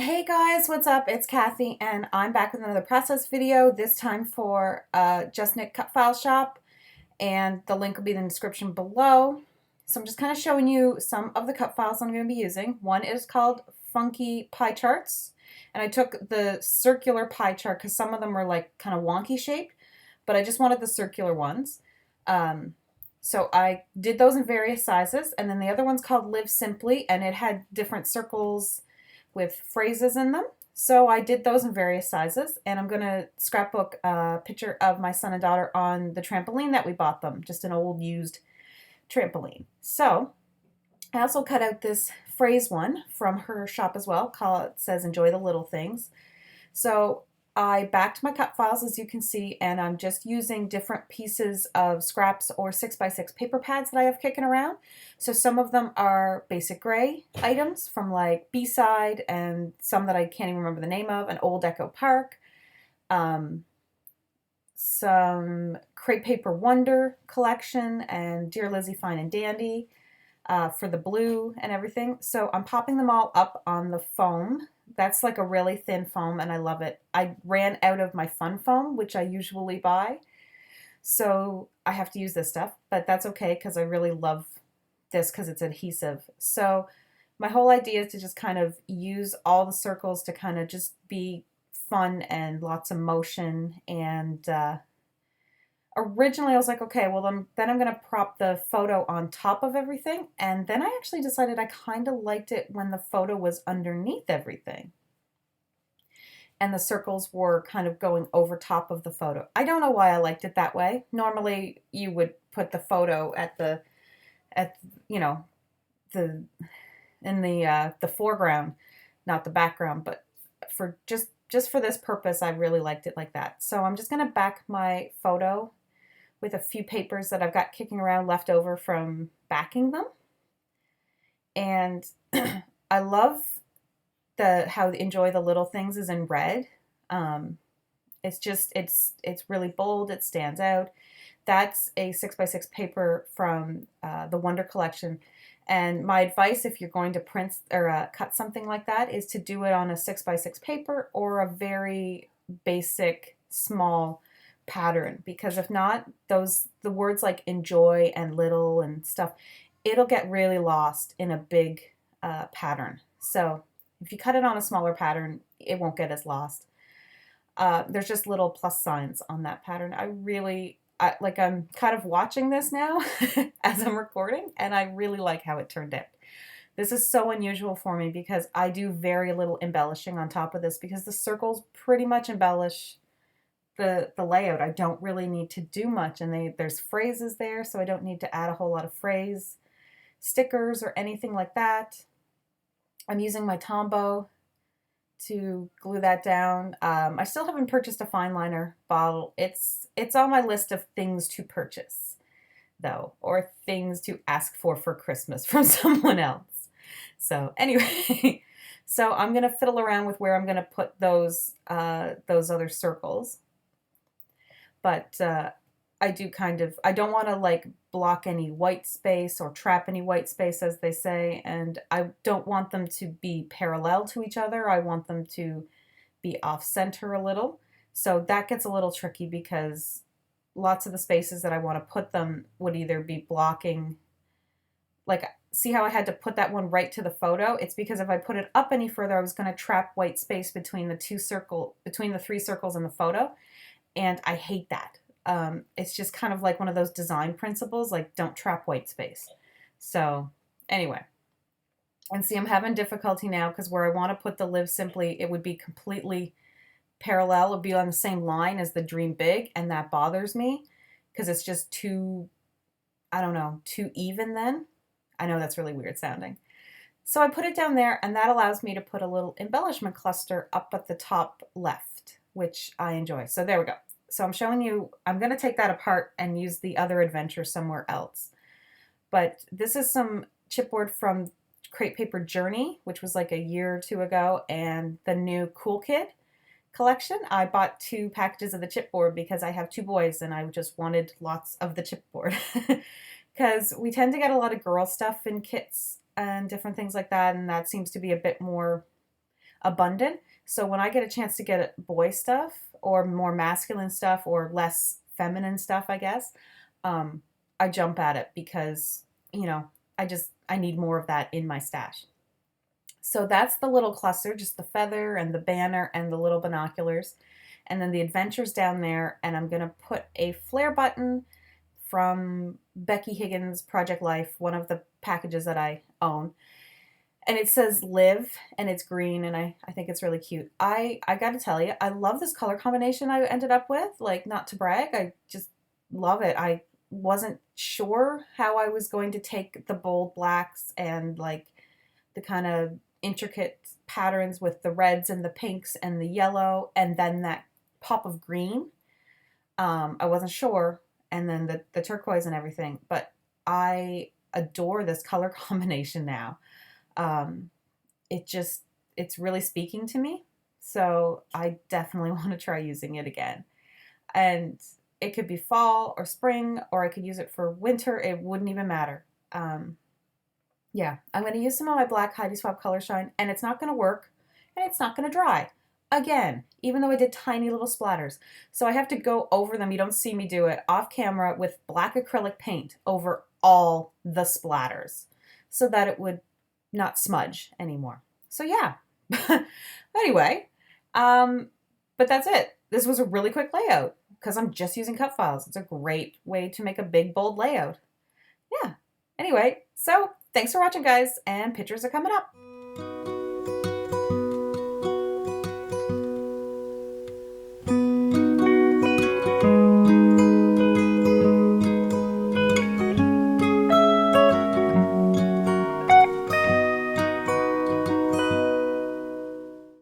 Hey guys, what's up? It's Kathy and I'm back with another process video, this time for JustNick cut file shop, and the link will be in the description below. So I'm just kind of showing you some of the cut files I'm going to be using. One is called Funky Pie Charts, and I took the circular pie chart because some of them were like kind of wonky shaped, but I just wanted the circular ones. So I did those in various sizes, and then the other one's called Live Simply, and it had different circles with phrases in them. So I did those in various sizes, and I'm going to scrapbook a picture of my son and daughter on the trampoline that we bought them, just an old used trampoline. So I also cut out this phrase one from her shop as well, it says enjoy the little things. So I backed my cut files, as you can see, and I'm just using different pieces of scraps or 6x6 paper pads that I have kicking around. So some of them are basic gray items from like B-Side, and some that I can't even remember the name of, an Old Echo Park, some Crepe Paper Wonder collection, and Dear Lizzie Fine and Dandy for the blue and everything. So I'm popping them all up on the foam. That's like a really thin foam and I love it. I ran out of my fun foam, which I usually buy. So I have to use this stuff, but that's okay because I really love this because it's adhesive. So my whole idea is to just kind of use all the circles to kind of just be fun and lots of motion. And originally I was like, okay, well then I'm going to prop the photo on top of everything. And then I actually decided I kind of liked it when the photo was underneath everything and the circles were kind of going over top of the photo. I don't know why I liked it that way. Normally you would put the photo at you know the in the foreground, not the background, but for just for this purpose I really liked it like that. So I'm just going to back my photo with a few papers that I've got kicking around left over from backing them. And I love how Enjoy the Little Things is in red. It's really bold, it stands out. That's a 6x6 paper from the Wonder Collection. And my advice, if you're going to print or cut something like that, is to do it on a 6x6 paper or a very basic small pattern, because if not, the words like enjoy and little and stuff, it'll get really lost in a big pattern. So if you cut it on a smaller pattern, it won't get as lost. There's just little plus signs on that pattern. I'm kind of watching this now as I'm recording, and I really like how it turned out. This is so unusual for me because I do very little embellishing on top of this because the circles pretty much embellish the layout. I don't really need to do much, and there's phrases there, so I don't need to add a whole lot of phrase stickers or anything like that. I'm using my Tombow to glue that down. I still haven't purchased a fine liner bottle. It's on my list of things to purchase, though, or things to ask for Christmas from someone else. So anyway, so I'm gonna fiddle around with where I'm gonna put those other circles. But I don't want to like block any white space or trap any white space, as they say, and I don't want them to be parallel to each other. I want them to be off center a little. So that gets a little tricky because lots of the spaces that I want to put them would either be blocking, like, see how I had to put that one right to the photo? It's because if I put it up any further, I was going to trap white space between the three circles in the photo, and I hate that. It's just kind of like one of those design principles, like don't trap white space. So anyway, and see, I'm having difficulty now because where I want to put the Live Simply, it would be completely parallel. It would be on the same line as the Dream Big, and that bothers me because it's just too, I don't know, too even then. I know that's really weird sounding. So I put it down there, and that allows me to put a little embellishment cluster up at the top left, which I enjoy. So there we go. So I'm showing you, I'm going to take that apart and use the other adventure somewhere else. But this is some chipboard from Crepe Paper Journey, which was like a year or two ago, and the new Cool Kid collection. I bought 2 packages of the chipboard because I have 2 boys and I just wanted lots of the chipboard. Because we tend to get a lot of girl stuff in kits and different things like that, and that seems to be a bit more abundant. So when I get a chance to get boy stuff or more masculine stuff or less feminine stuff, I guess, um, I jump at it because, you know, I need more of that in my stash. So that's the little cluster, just the feather and the banner and the little binoculars. And then the adventures down there. And I'm going to put a flare button from Becky Higgins' Project Life, one of the packages that I own. And it says live and it's green and I think it's really cute. I got to tell you, I love this color combination I ended up with. Like, not to brag, I just love it. I wasn't sure how I was going to take the bold blacks and like the kind of intricate patterns with the reds and the pinks and the yellow and then that pop of green. I wasn't sure. And then the turquoise and everything. But I adore this color combination now. Um, it's really speaking to me. So I definitely want to try using it again. And it could be fall or spring, or I could use it for winter. It wouldn't even matter. Yeah, I'm going to use some of my black Heidi Swapp Color Shine, and it's not going to work, and it's not going to dry. Again, even though I did tiny little splatters. So I have to go over them. You don't see me do it off camera with black acrylic paint over all the splatters so that it would not smudge anymore. So yeah. Anyway, but that's it. This was a really quick layout because I'm just using cut files. It's a great way to make a big, bold layout. Yeah. Anyway, so thanks for watching, guys, and pictures are coming up.